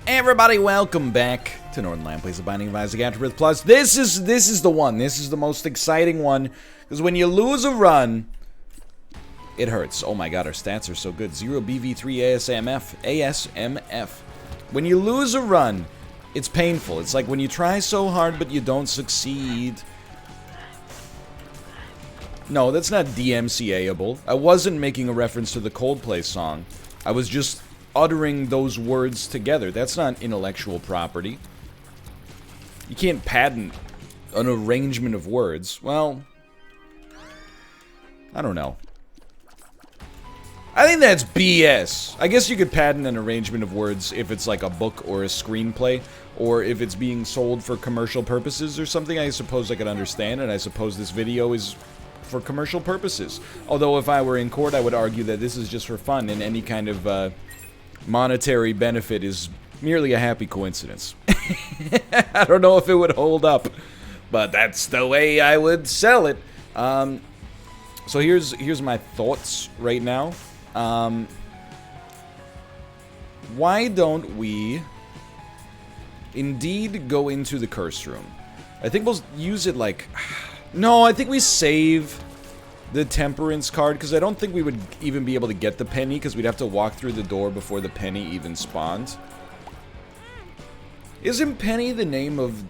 Hey everybody, welcome back to Northernlion Plays The Binding of Isaac AFTERBIRTH Plus. This is the one. This is the most exciting one. Because when you lose a run, it hurts. Oh my god, our stats are so good. 0 BV3 ASMF. When you lose a run, it's painful. It's like when you try so hard but you don't succeed. No, that's not DMCA-able. I wasn't making a reference to the Coldplay song. I was just uttering those words together. That's not intellectual property. You can't patent an arrangement of words. Well, I don't know. I think that's BS. I guess you could patent an arrangement of words if it's like a book or a screenplay, or if it's being sold for commercial purposes or something. I suppose I could understand, and I suppose this video is for commercial purposes. Although if I were in court, I would argue that this is just for fun, and any kind of monetary benefit is merely a happy coincidence. I don't know if it would hold up, but that's the way I would sell it. So here's my thoughts right now. Why don't we indeed go into the curse room? I think we'll use it like... No, I think we save the temperance card, because I don't think we would even be able to get the penny, because we'd have to walk through the door before the penny even spawned. Isn't Penny the name of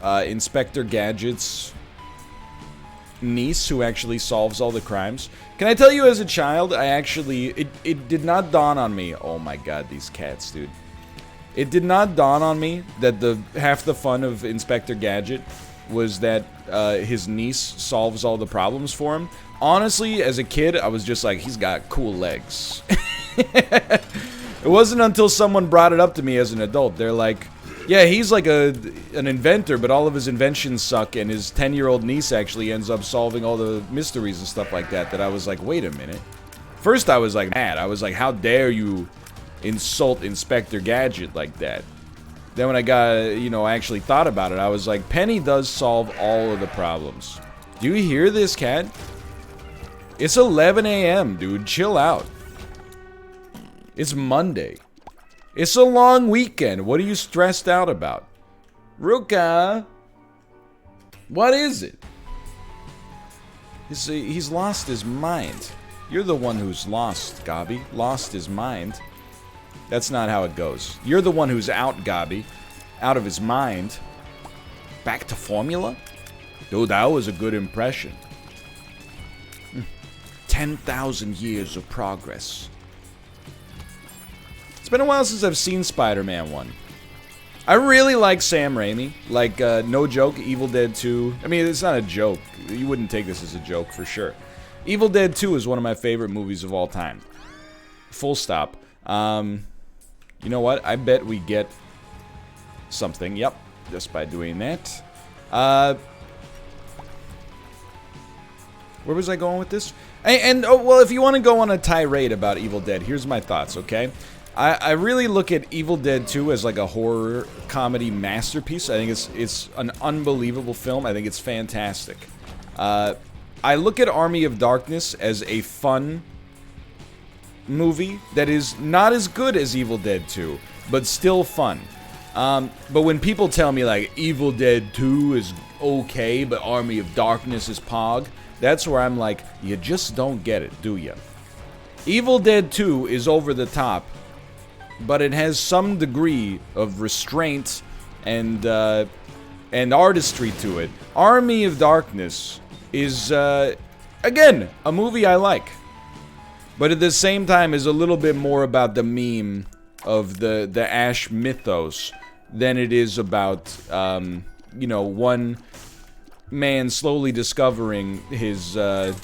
Inspector Gadget's niece, who actually solves all the crimes? Can I tell you, as a child, I actually... It did not dawn on me... Oh my god, these cats, dude. It did not dawn on me that half the fun of Inspector Gadget was that his niece solves all the problems for him. Honestly, as a kid, I was just like, he's got cool legs. It wasn't until someone brought it up to me as an adult. They're like, yeah, he's like an inventor, but all of his inventions suck, and his 10-year-old niece actually ends up solving all the mysteries and stuff like that, that I was like, wait a minute. First, I was like, mad. I was like, how dare you insult Inspector Gadget like that? Then when I got, I actually thought about it, I was like, Penny does solve all of the problems. Do you hear this, cat? It's 11 a.m., dude. Chill out. It's Monday. It's a long weekend. What are you stressed out about? Ruka! What is it? He's lost his mind. You're the one who's lost, Gabi. Lost his mind. That's not how it goes. You're the one who's out, Gabi. Out of his mind. Back to formula? Dude, that was a good impression. 10,000 years of progress. It's been a while since I've seen Spider-Man 1. I really like Sam Raimi. Like, no joke, Evil Dead 2. I mean, it's not a joke. You wouldn't take this as a joke, for sure. Evil Dead 2 is one of my favorite movies of all time. Full stop. You know what? I bet we get something. Yep, just by doing that. Where was I going with this? And oh, well, if you want to go on a tirade about Evil Dead, here's my thoughts, okay? I really look at Evil Dead 2 as like a horror comedy masterpiece. I think it's an unbelievable film. I think it's fantastic. I look at Army of Darkness as a fun movie that is not as good as Evil Dead 2, but still fun. But when people tell me like Evil Dead 2 is okay, but Army of Darkness is pog, that's where I'm like, you just don't get it, do ya? Evil Dead 2 is over the top, but it has some degree of restraint and artistry to it. Army of Darkness is again a movie I like. But at the same time, is a little bit more about the meme of the Ash mythos than it is about, one man slowly discovering his, I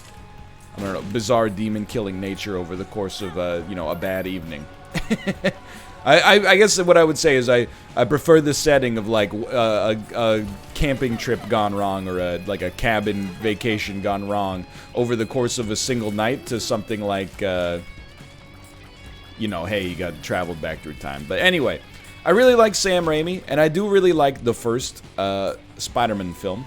don't know, bizarre demon-killing nature over the course of, a bad evening. I guess what I would say is I prefer the setting of, like, a camping trip gone wrong, or like a cabin vacation gone wrong over the course of a single night, to something like, hey, you got traveled back through time. But anyway, I really like Sam Raimi, and I do really like the first Spider-Man film.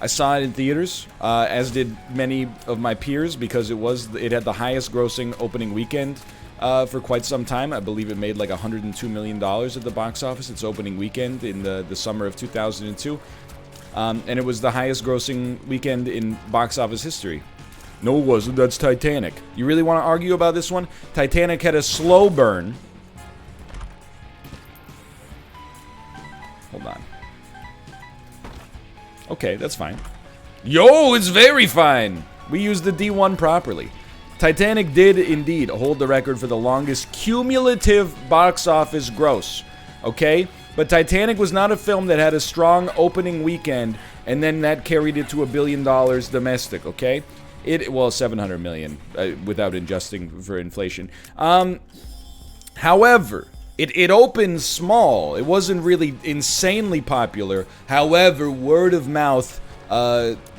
I saw it in theaters, as did many of my peers, because it had the highest grossing opening weekend for quite some time. I believe it made like $102 million at the box office its opening weekend in the summer of 2002. And it was the highest grossing weekend in box office history. No, it wasn't. That's Titanic. You really want to argue about this one? Titanic had a slow burn. Hold on. Okay, that's fine. Yo, it's very fine. We used the D1 properly. Titanic did indeed hold the record for the longest cumulative box office gross. Okay? But Titanic was not a film that had a strong opening weekend and then that carried it to $1 billion domestic, okay? Well, 700 million without adjusting for inflation. However, it opened small. It wasn't really insanely popular. However, word of mouth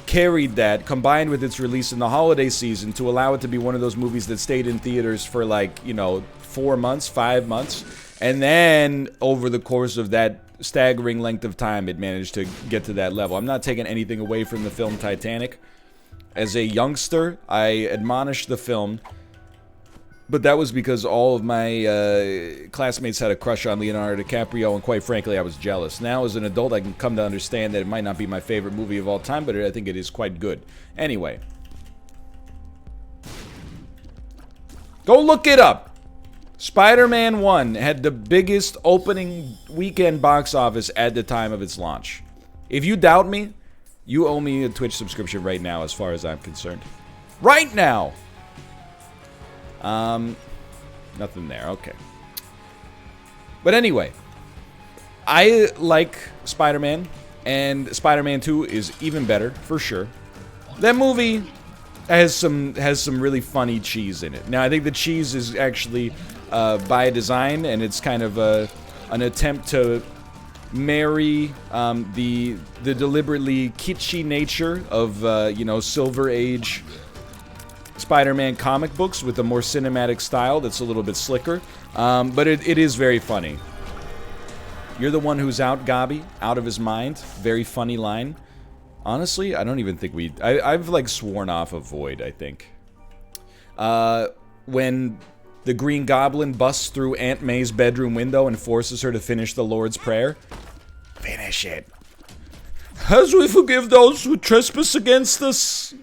carried that, combined with its release in the holiday season, to allow it to be one of those movies that stayed in theaters for 4 months, 5 months. And then, over the course of that staggering length of time, it managed to get to that level. I'm not taking anything away from the film Titanic. As a youngster, I admonished the film, but that was because all of my classmates had a crush on Leonardo DiCaprio, and quite frankly, I was jealous. Now, as an adult, I can come to understand that it might not be my favorite movie of all time, but I think it is quite good. Anyway. Go look it up! Spider-Man 1 had the biggest opening weekend box office at the time of its launch. If you doubt me, you owe me a Twitch subscription right now, as far as I'm concerned. Right now! Nothing there, okay. But anyway, I like Spider-Man, and Spider-Man 2 is even better, for sure. That movie has some really funny cheese in it. Now, I think the cheese is actually by design, and it's kind of an attempt to marry the deliberately kitschy nature of Silver Age Spider-Man comic books with a more cinematic style that's a little bit slicker, but it is very funny. You're the one who's out, Gabi, out of his mind. Very funny line. Honestly, I don't even think I've like sworn off of Void, I think. When the Green Goblin busts through Aunt May's bedroom window and forces her to finish the Lord's Prayer. Finish it. As we forgive those who trespass against us.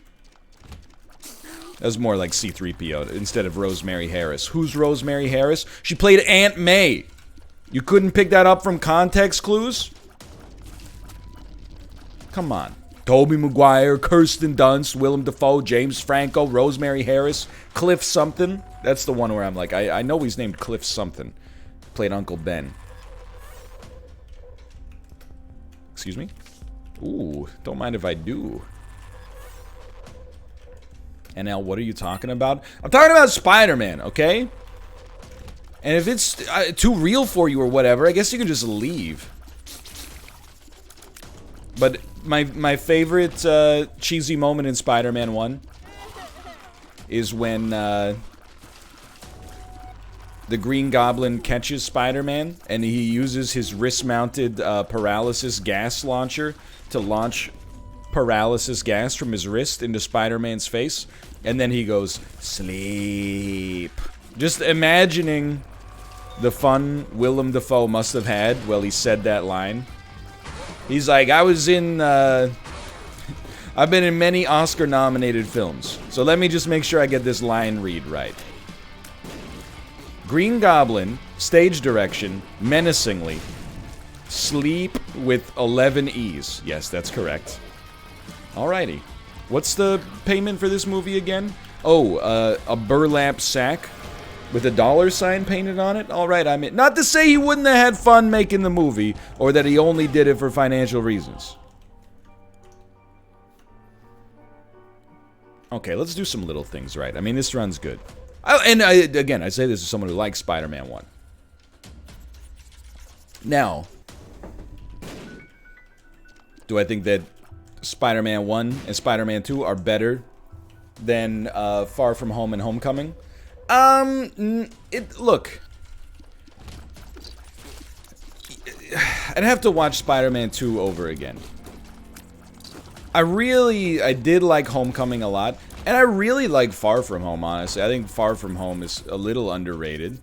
That was more like C-3PO instead of Rosemary Harris. Who's Rosemary Harris? She played Aunt May. You couldn't pick that up from context clues? Come on. Tobey Maguire, Kirsten Dunst, Willem Dafoe, James Franco, Rosemary Harris, Cliff something. That's the one where I'm like, I know he's named Cliff something. Played Uncle Ben. Excuse me? Ooh, don't mind if I do. NL, what are you talking about? I'm talking about Spider-Man, okay? And if it's too real for you or whatever, I guess you can just leave. But my favorite cheesy moment in Spider-Man 1 is when the Green Goblin catches Spider-Man and he uses his wrist-mounted paralysis gas launcher to launch paralysis gas from his wrist into Spider-Man's face, and then he goes, sleep. Just imagining the fun Willem Dafoe must have had while he said that line. He's like, I've been in many Oscar-nominated films, so let me just make sure I get this line read right. Green Goblin, stage direction, menacingly, sleep with 11 E's. Yes, that's correct. Alrighty. What's the payment for this movie again? Oh, a burlap sack with a $sign painted on it? Alright, I'm in. Not to say he wouldn't have had fun making the movie, or that he only did it for financial reasons. Okay, let's do some little things right. I mean, this run's good. Again, I say this as someone who likes Spider-Man 1. Now, do I think that Spider-Man 1 and Spider-Man 2 are better than Far From Home and Homecoming? Look. I'd have to watch Spider-Man 2 over again. I did like Homecoming a lot. And I really like Far From Home, honestly. I think Far From Home is a little underrated.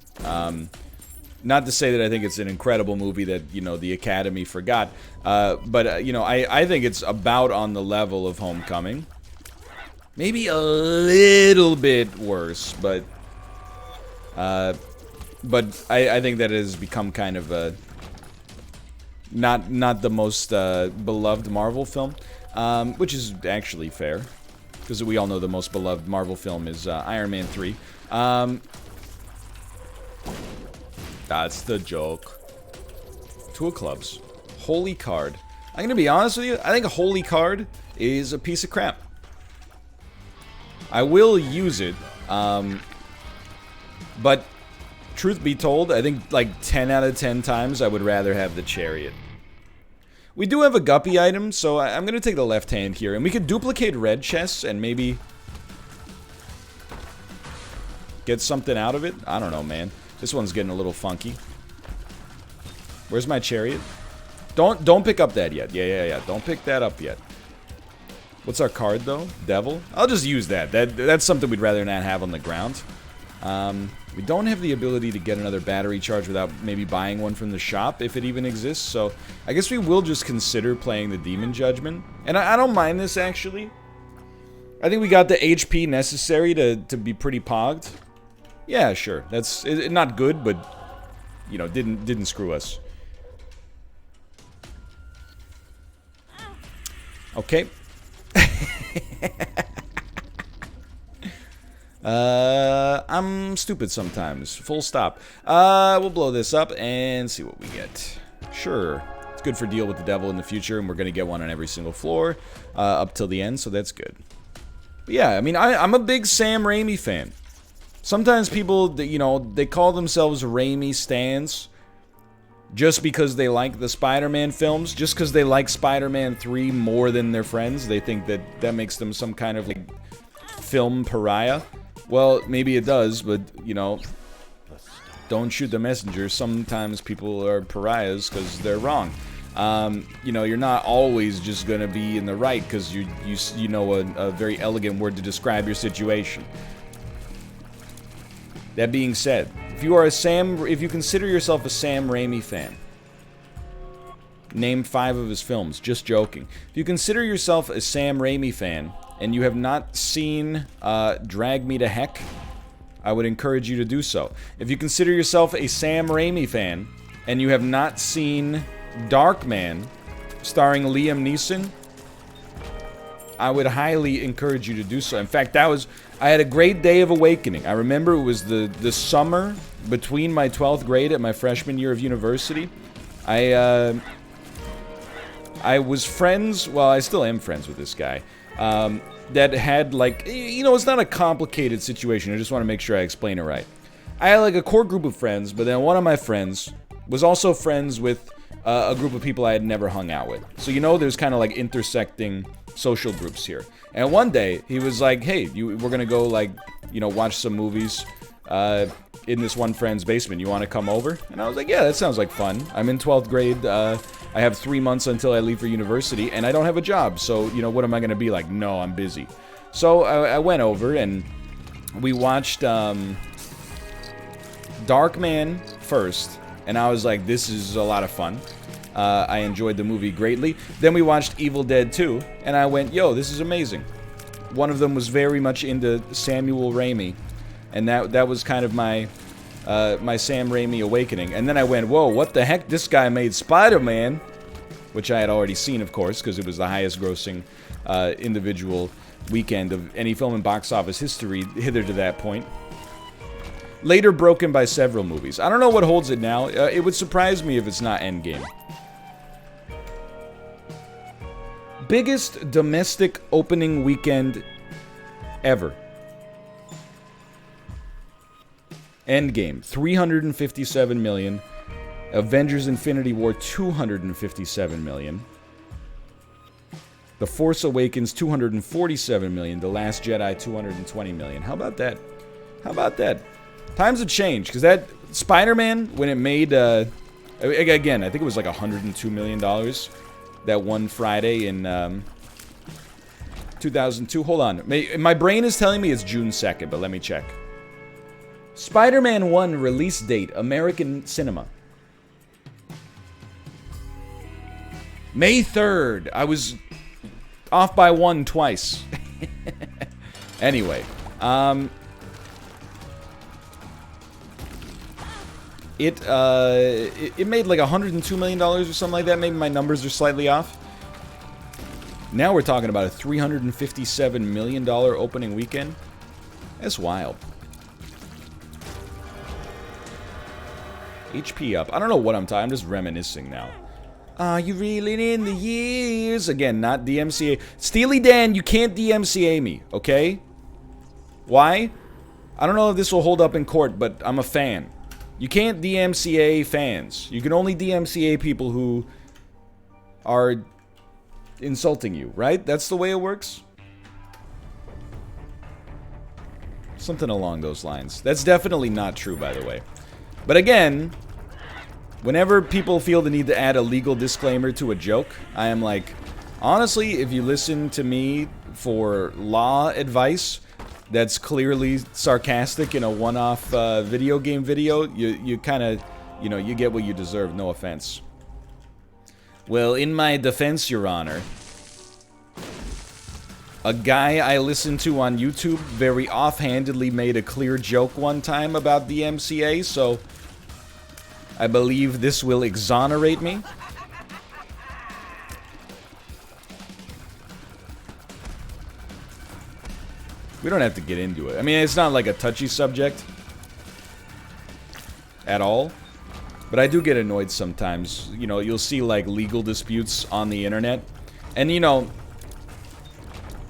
Not to say that I think it's an incredible movie that, you know, the Academy forgot. But, you know, I think it's about on the level of Homecoming. Maybe a little bit worse, but I think that it has become kind of a... Not the most beloved Marvel film, which is actually fair. Because we all know the most beloved Marvel film is Iron Man 3. That's the joke. Two of clubs. Holy card. I'm gonna be honest with you, I think a holy card is a piece of crap. I will use it, but truth be told, I think like 10 out of 10 times I would rather have the chariot. We do have a guppy item, so I'm gonna take the left hand here, and we could duplicate red chests and maybe get something out of it. I don't know, man. This one's getting a little funky. Where's my chariot? Don't pick up that yet. Yeah. Don't pick that up yet. What's our card though? Devil? I'll just use that. That's something we'd rather not have on the ground. We don't have the ability to get another battery charge without maybe buying one from the shop, if it even exists, so I guess we will just consider playing the Demon Judgment. And I don't mind this, actually. I think we got the HP necessary to be pretty pogged. Yeah, sure. That's not good, but, you know, didn't screw us. Okay. I'm stupid sometimes. Full stop. We'll blow this up and see what we get. Sure. It's good for deal with the devil in the future, and we're gonna get one on every single floor up till the end, so that's good. But yeah, I mean, I'm a big Sam Raimi fan. Sometimes people, you know, they call themselves Raimi stans just because they like the Spider-Man films, just because they like Spider-Man 3 more than their friends. They think that makes them some kind of, like, film pariah. Well, maybe it does, but, you know, don't shoot the messenger. Sometimes people are pariahs because they're wrong. You know, you're not always just going to be in the right because you know a very elegant word to describe your situation. That being said, if you consider yourself a Sam Raimi fan, name 5 of his films. Just joking. If you consider yourself a Sam Raimi fan and you have not seen Drag Me to Heck, I would encourage you to do so. If you consider yourself a Sam Raimi fan and you have not seen Darkman, starring Liam Neeson, I would highly encourage you to do so. In fact, I had a great day of awakening. I remember it was the summer between my 12th grade and my freshman year of university. I was friends, well, I still am friends with this guy, that had, like, you know, it's not a complicated situation. I just want to make sure I explain it right. I had, like, a core group of friends, but then one of my friends was also friends with a group of people I had never hung out with. So, you know, there's kind of, like, intersecting social groups here. And one day, he was like, hey, we're gonna go, like, you know, watch some movies in this one friend's basement. You want to come over? And I was like, yeah, that sounds like fun. I'm in 12th grade. I have 3 months until I leave for university, and I don't have a job. So, you know, what am I gonna be like? No, I'm busy. So I went over, and we watched Darkman first. And I was like, this is a lot of fun. I enjoyed the movie greatly. Then we watched Evil Dead 2, and I went, yo, this is amazing. One of them was very much into Samuel Raimi, and that was kind of my my Sam Raimi awakening. And then I went, whoa, what the heck? This guy made Spider-Man, which I had already seen, of course, because it was the highest grossing individual weekend of any film in box office history hither to that point. Later broken by several movies. I don't know what holds it now. It would surprise me if it's not Endgame. Biggest domestic opening weekend ever. Endgame, 357 million. Avengers Infinity War, 257 million. The Force Awakens, 247 million. The Last Jedi, 220 million. How about that? How about that? Times have changed, because that Spider-Man, when it made, again, I think it was like $102 million that one Friday in 2002. Hold on. My brain is telling me it's June 2nd, but let me check. Spider-Man 1 release date, American cinema. May 3rd. I was off by 1 twice. Anyway, it made like $102 million or something like that. Maybe my numbers are slightly off. Now we're talking about a $357 million opening weekend. That's wild. HP up. I don't know what I'm talking. I'm just reminiscing now. Are you reeling in the years? Again, not DMCA. Steely Dan, you can't DMCA me, okay? Why? I don't know if this will hold up in court, but I'm a fan. You can't DMCA fans. You can only DMCA people who are insulting you, right? That's the way it works? Something along those lines. That's definitely not true, by the way. But again, whenever people feel the need to add a legal disclaimer to a joke, I am like, honestly, if you listen to me for law advice that's clearly sarcastic in a one-off video game video, you kind of, you know, you get what you deserve, no offense. Well, in my defense, Your Honor, a guy I listened to on YouTube very offhandedly made a clear joke one time about the MCA, so I believe this will exonerate me. We don't have to get into it. I mean, it's not like a touchy subject at all. But I do get annoyed sometimes. You know, you'll see like legal disputes on the internet. And you know,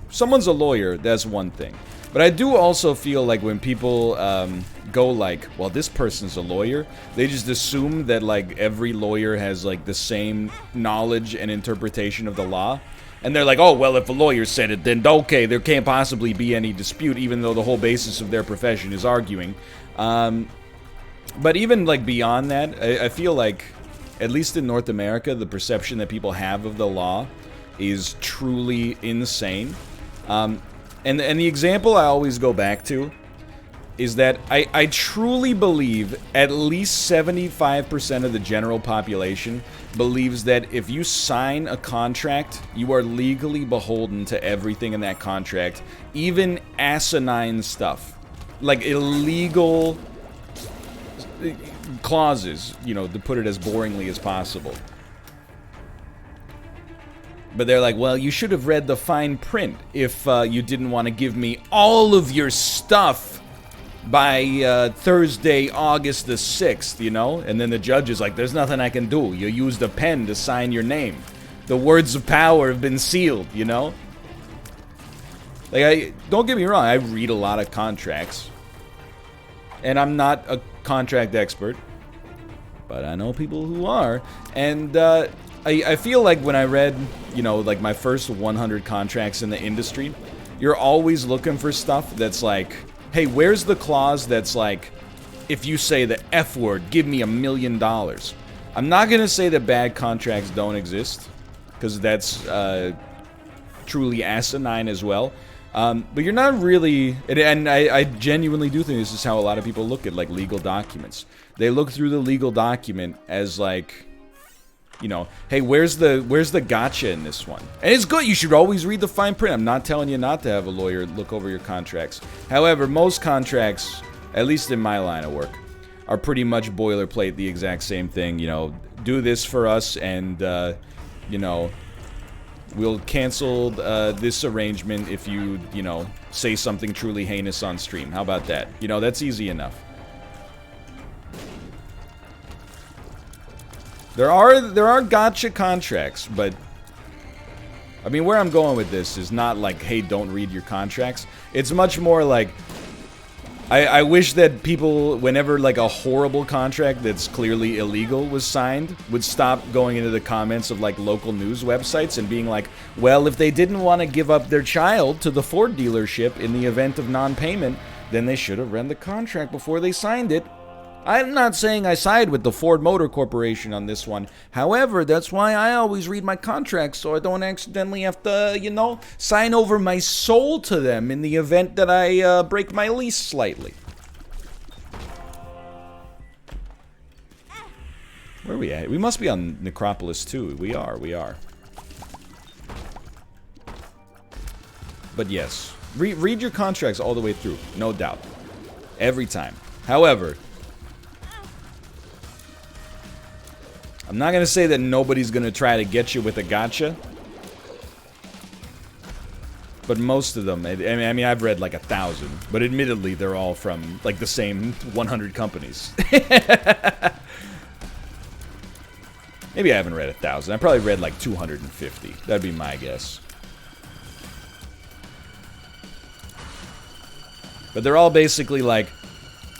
someone's a lawyer, that's one thing. But I do also feel like when people go like, well, this person's a lawyer, they just assume that like every lawyer has like the same knowledge and interpretation of the law. And they're like, oh, well, if a lawyer said it, then okay, there can't possibly be any dispute, even though the whole basis of their profession is arguing. But even like beyond that, I feel like, at least in North America, the perception that people have of the law is truly insane. And the example I always go back to is that I truly believe at least 75% of the general population believes that if you sign a contract, you are legally beholden to everything in that contract, even asinine stuff. Like illegal clauses, you know, to put it as boringly as possible. But they're like, well, you should have read the fine print if you didn't want to give me all of your stuff by Thursday, August the 6th, you know? And then the judge is like, there's nothing I can do. You used a pen to sign your name. The words of power have been sealed, you know? Like, don't get me wrong, I read a lot of contracts. And I'm not a contract expert, but I know people who are. And I feel like when I read, you know, like my first 100 contracts in the industry, you're always looking for stuff that's like, hey, where's the clause that's like, if you say the F word, give me $1 million. I'm not going to say that bad contracts don't exist, because that's truly asinine as well. But you're not really, and I genuinely do think this is how a lot of people look at like legal documents. They look through the legal document as like, you know, hey, where's the gotcha in this one? And it's good. You should always read the fine print. I'm not telling you not to have a lawyer look over your contracts. However, most contracts, at least in my line of work, are pretty much boilerplate, the exact same thing. You know, do this for us, and you know, we'll cancel this arrangement if you know, say something truly heinous on stream. How about that? You know, that's easy enough. There are gotcha contracts, but I mean, where I'm going with this is not like, hey, don't read your contracts. It's much more like, I wish that people, whenever like a horrible contract that's clearly illegal was signed, would stop going into the comments of like local news websites and being like, well, if they didn't want to give up their child to the Ford dealership in the event of non-payment, then they should have read the contract before they signed it. I'm not saying I side with the Ford Motor Corporation on this one. However, that's why I always read my contracts so I don't accidentally have to, you know, sign over my soul to them in the event that I break my lease slightly. Where are we at? We must be on Necropolis 2. We are. But yes, read your contracts all the way through, no doubt. Every time. However, I'm not going to say that nobody's going to try to get you with a gotcha. But most of them, I mean, I've read like 1,000. But admittedly, they're all from like the same 100 companies. Maybe I haven't read 1,000. I probably read like 250. That'd be my guess. But they're all basically like,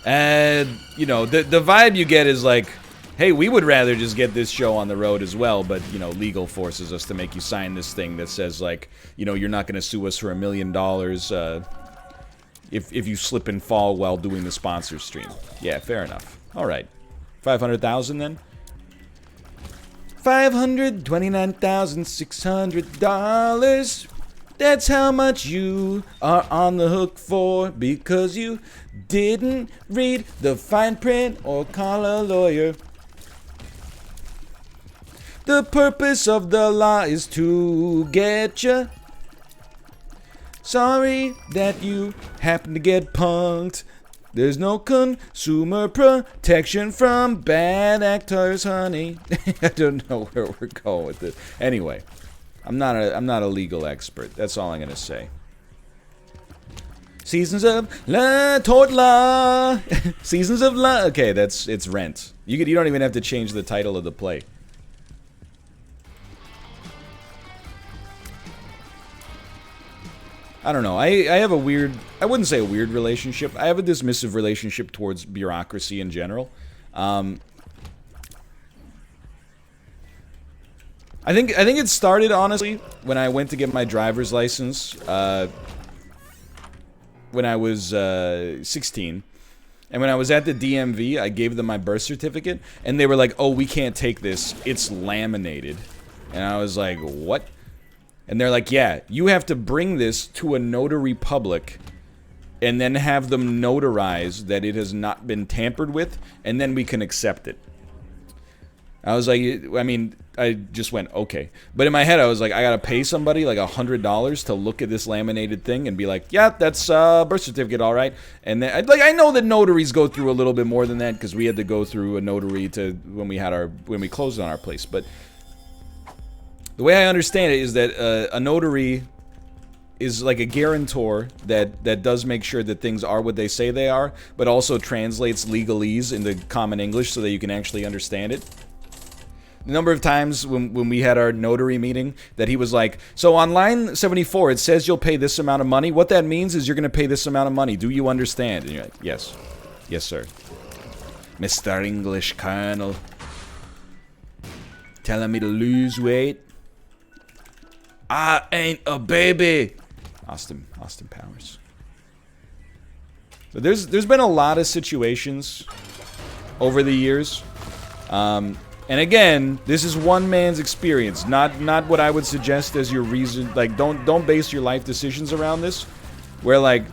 you know, the vibe you get is like, hey, we would rather just get this show on the road as well, but, you know, legal forces us to make you sign this thing that says, like, you know, you're not going to sue us for $1 million if you slip and fall while doing the sponsor stream. Yeah, fair enough. All right. 500,000 then? $529,600. That's how much you are on the hook for because you didn't read the fine print or call a lawyer. The purpose of the law is to get you. Sorry that you happen to get punked. There's no consumer protection from bad actors, honey. I don't know where we're going with this. Anyway. I'm not a legal expert. That's all I'm gonna say. Seasons of La Tort Law. Seasons of La. Okay, it's Rent. You don't even have to change the title of the play. I don't know. I have a weird. I wouldn't say a weird relationship. I have a dismissive relationship towards bureaucracy in general. I think it started, honestly, when I went to get my driver's license, when I was 16. And when I was at the DMV, I gave them my birth certificate, and they were like, oh, we can't take this, it's laminated. And I was like, what? And they're like, yeah, you have to bring this to a notary public, and then have them notarize that it has not been tampered with, and then we can accept it. I was like, I mean, I just went, okay. But in my head, I was like, I gotta pay somebody like $100 to look at this laminated thing and be like, yeah, that's birth certificate, all right. And then, like, I know that notaries go through a little bit more than that because we had to go through a notary to when we closed on our place. But the way I understand it is that a notary is like a guarantor that does make sure that things are what they say they are, but also translates legalese into common English so that you can actually understand it. The number of times when we had our notary meeting that he was like, so on line 74 it says you'll pay this amount of money. What that means is you're going to pay this amount of money. Do you understand? And you're like, yes. Yes, sir. Mr. English Colonel. Telling me to lose weight. I ain't a baby. Austin Powers. But there's been a lot of situations over the years. And again, this is one man's experience, not what I would suggest as your reason. Like, don't base your life decisions around this. Where like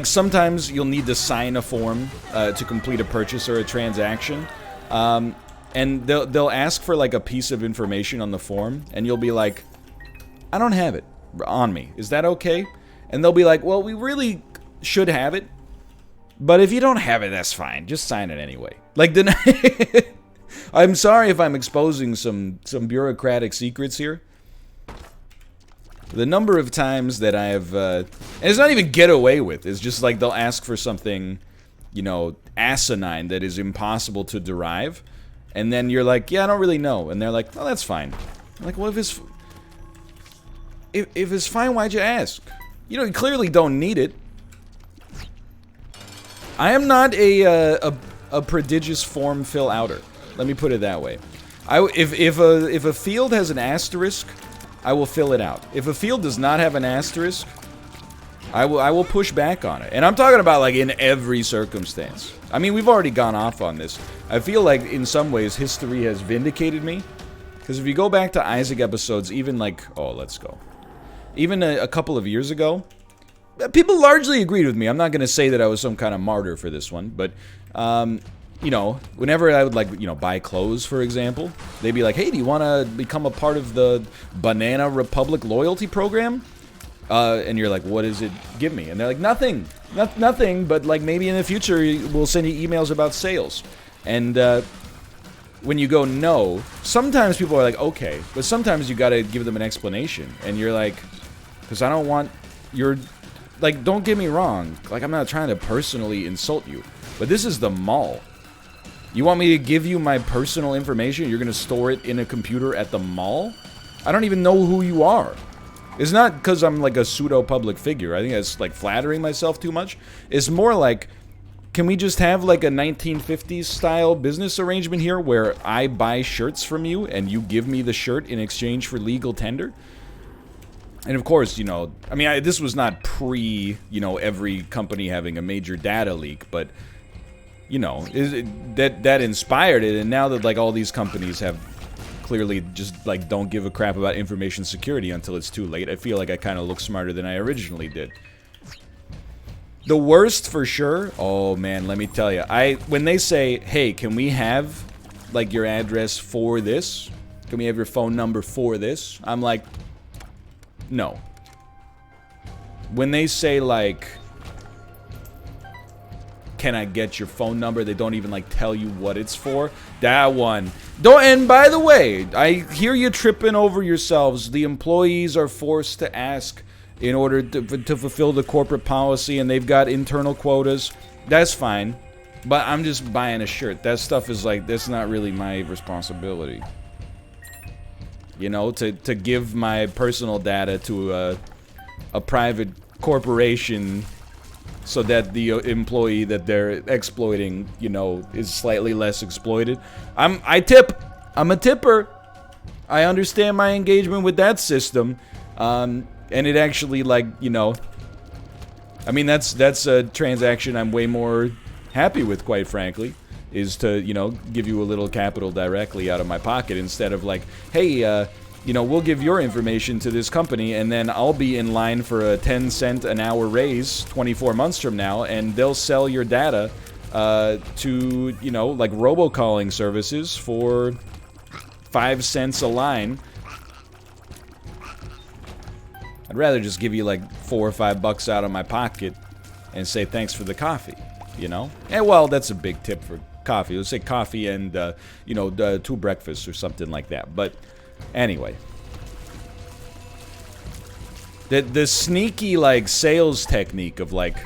sometimes you'll need to sign a form to complete a purchase or a transaction, and they'll ask for like a piece of information on the form, and you'll be like, I don't have it on me. Is that okay? And they'll be like, well, we really should have it, but if you don't have it, that's fine. Just sign it anyway. Like the. I'm sorry if I'm exposing some bureaucratic secrets here. The number of times that I have, and it's not even get away with, it's just like they'll ask for something, you know, asinine that is impossible to derive, and then you're like, yeah, I don't really know, and they're like, oh, that's fine. I'm like, well, if it's fine, why'd you ask? You know, you clearly don't need it. I am not a prodigious form fill-outer. Let me put it that way. If a field has an asterisk, I will fill it out. If a field does not have an asterisk, I will push back on it. And I'm talking about like in every circumstance. I mean, we've already gone off on this. I feel like, in some ways, history has vindicated me. Because if you go back to Isaac episodes, even like... Oh, let's go. Even a couple of years ago, people largely agreed with me. I'm not going to say that I was some kind of martyr for this one, but... you know, whenever I would, like, you know, buy clothes, for example, they'd be like, hey, do you want to become a part of the Banana Republic loyalty program? And you're like, what does it give me? And they're like, nothing. Nothing, but, like, maybe in the future we'll send you emails about sales. And, when you go no, sometimes people are like, okay, but sometimes you gotta give them an explanation. And you're like, because I don't want your... Like, don't get me wrong. Like, I'm not trying to personally insult you. But this is the mall. You want me to give you my personal information? You're gonna store it in a computer at the mall? I don't even know who you are. It's not because I'm like a pseudo-public figure. I think that's like flattering myself too much. It's more like, can we just have like a 1950s style business arrangement here where I buy shirts from you and you give me the shirt in exchange for legal tender? And of course, you know, I mean, this was not pre, you know, every company having a major data leak, but, you know, that inspired it, and now that, like, all these companies have clearly just, like, don't give a crap about information security until it's too late, I feel like I kind of look smarter than I originally did. The worst, for sure, oh man, let me tell you, when they say, hey, can we have, like, your address for this? Can we have your phone number for this? I'm like, no. When they say, like, can I get your phone number? They don't even, like, tell you what it's for. That one. And by the way, I hear you tripping over yourselves. The employees are forced to ask in order to fulfill the corporate policy, and they've got internal quotas. That's fine. But I'm just buying a shirt. That stuff is, like, that's not really my responsibility. You know, to give my personal data to a private corporation so that the employee that they're exploiting, you know, is slightly less exploited. I tip. I'm a tipper. I understand my engagement with that system. And it actually, like, you know, I mean, that's a transaction I'm way more happy with, quite frankly. Is to, you know, give you a little capital directly out of my pocket instead of like, hey, you know, we'll give your information to this company and then I'll be in line for a 10-cent an hour raise 24 months from now, and they'll sell your data to, you know, like robocalling services for 5 cents a line. I'd rather just give you like $4 or $5 out of my pocket and say thanks for the coffee, you know? And well, that's a big tip for coffee. Let's say coffee and, you know, 2 breakfasts or something like that. But anyway. The sneaky, like, sales technique of, like,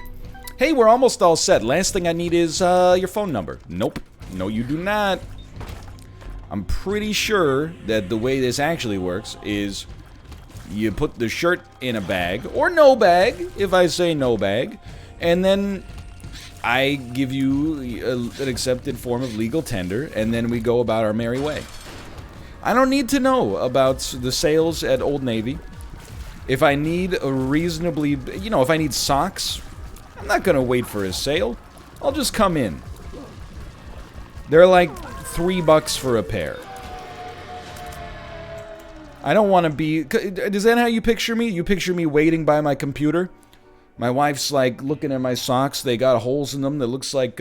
hey, we're almost all set. Last thing I need is your phone number. Nope. No, you do not. I'm pretty sure that the way this actually works is you put the shirt in a bag, or no bag, if I say no bag, and then I give you an accepted form of legal tender, and then we go about our merry way. I don't need to know about the sales at Old Navy. If I need a reasonably, you know, if I need socks, I'm not gonna wait for a sale. I'll just come in. They're like $3 for a pair. I don't want to be... Is that how you picture me? You picture me waiting by my computer? My wife's like looking at my socks. They got holes in them that looks like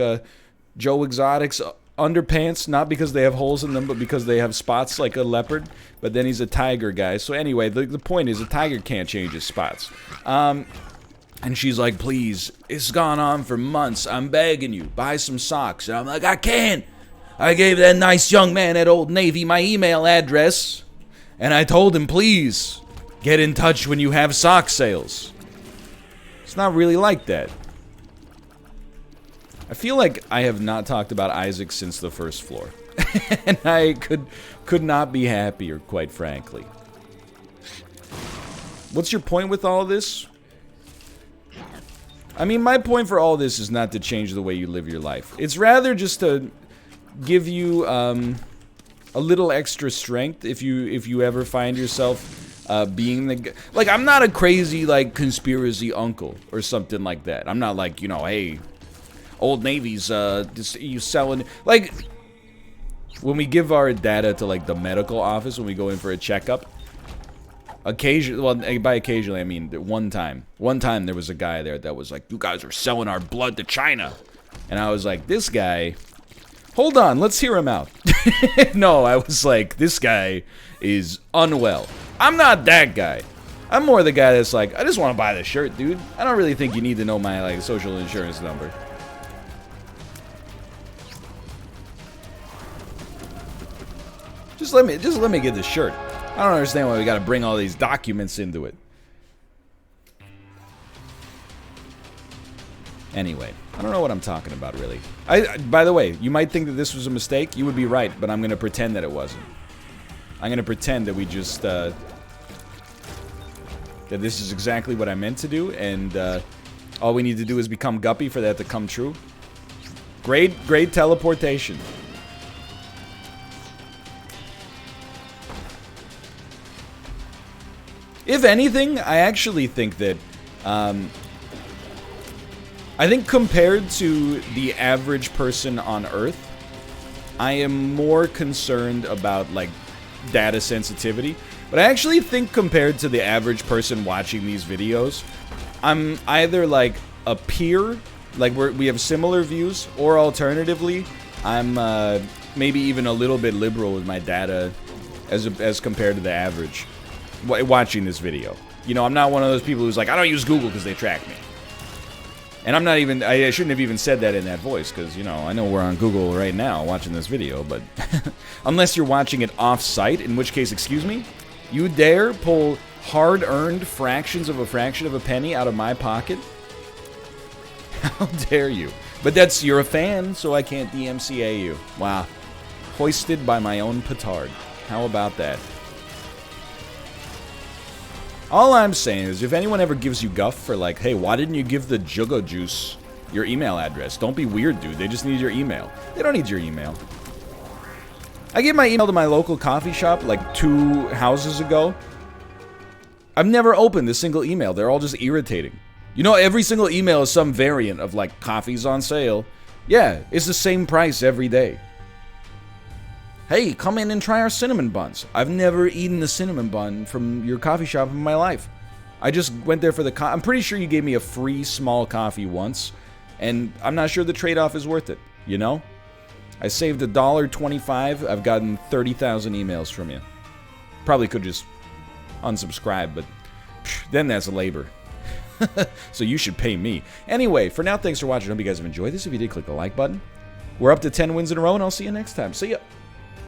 Joe Exotic's underpants. Not because they have holes in them, but because they have spots like a leopard. But then he's a tiger guy. So anyway, the point is a tiger can't change his spots. And she's like, please, it's gone on for months. I'm begging you, buy some socks. And I'm like, I can't. I gave that nice young man at Old Navy my email address. And I told him, please, get in touch when you have sock sales. It's not really like that. I feel like I have not talked about Isaac since the first floor. And I could not be happier, quite frankly. What's your point with all this? I mean, my point for all this is not to change the way you live your life. It's rather just to give you a little extra strength if you ever find yourself being the... Like, I'm not a crazy, like, conspiracy uncle or something like that. I'm not like, you know, hey... Old Navy's just you selling like when we give our data to like the medical office when we go in for a checkup. Occasionally, well, by occasionally I mean one time. One time there was a guy there that was like, "You guys are selling our blood to China," and I was like, "This guy." Hold on, let's hear him out. No, I was like, this guy is unwell. I'm not that guy. I'm more the guy that's like, I just want to buy the shirt, dude. I don't really think you need to know my like social insurance number. Just let me get the shirt. I don't understand why we got to bring all these documents into it. Anyway, I don't know what I'm talking about, really. By the way, you might think that this was a mistake. You would be right, but I'm going to pretend that it wasn't. I'm going to pretend that we just, that this is exactly what I meant to do, and all we need to do is become Guppy for that to come true. Great teleportation. If anything, I actually think that, I think compared to the average person on Earth, I am more concerned about, like, data sensitivity. But I actually think compared to the average person watching these videos, I'm either, like, a peer, like, we have similar views, or alternatively, I'm, maybe even a little bit liberal with my data as compared to the average watching this video. You know, I'm not one of those people who's like, I don't use Google because they track me. And I'm not even, I shouldn't have even said that in that voice, because, you know, I know we're on Google right now watching this video, but unless you're watching it off-site, in which case, excuse me, you dare pull hard-earned fractions of a penny out of my pocket? How dare you? But that's, you're a fan, so I can't DMCA you. Wow. Hoisted by my own petard. How about that? All I'm saying is, if anyone ever gives you guff for like, hey, why didn't you give the Jugo Juice your email address? Don't be weird, dude. They just need your email. They don't need your email. I gave my email to my local coffee shop like 2 houses ago. I've never opened a single email. They're all just irritating. You know, every single email is some variant of like, coffee's on sale. Yeah, it's the same price every day. Hey, come in and try our cinnamon buns. I've never eaten a cinnamon bun from your coffee shop in my life. I just went there for the I'm pretty sure you gave me a free small coffee once, and I'm not sure the trade-off is worth it, you know? I saved $1.25. I've gotten 30,000 emails from you. Probably could just unsubscribe, but then that's labor. So you should pay me. Anyway, for now, thanks for watching. I hope you guys have enjoyed this. If you did, click the like button. We're up to 10 wins in a row, and I'll see you next time. See ya.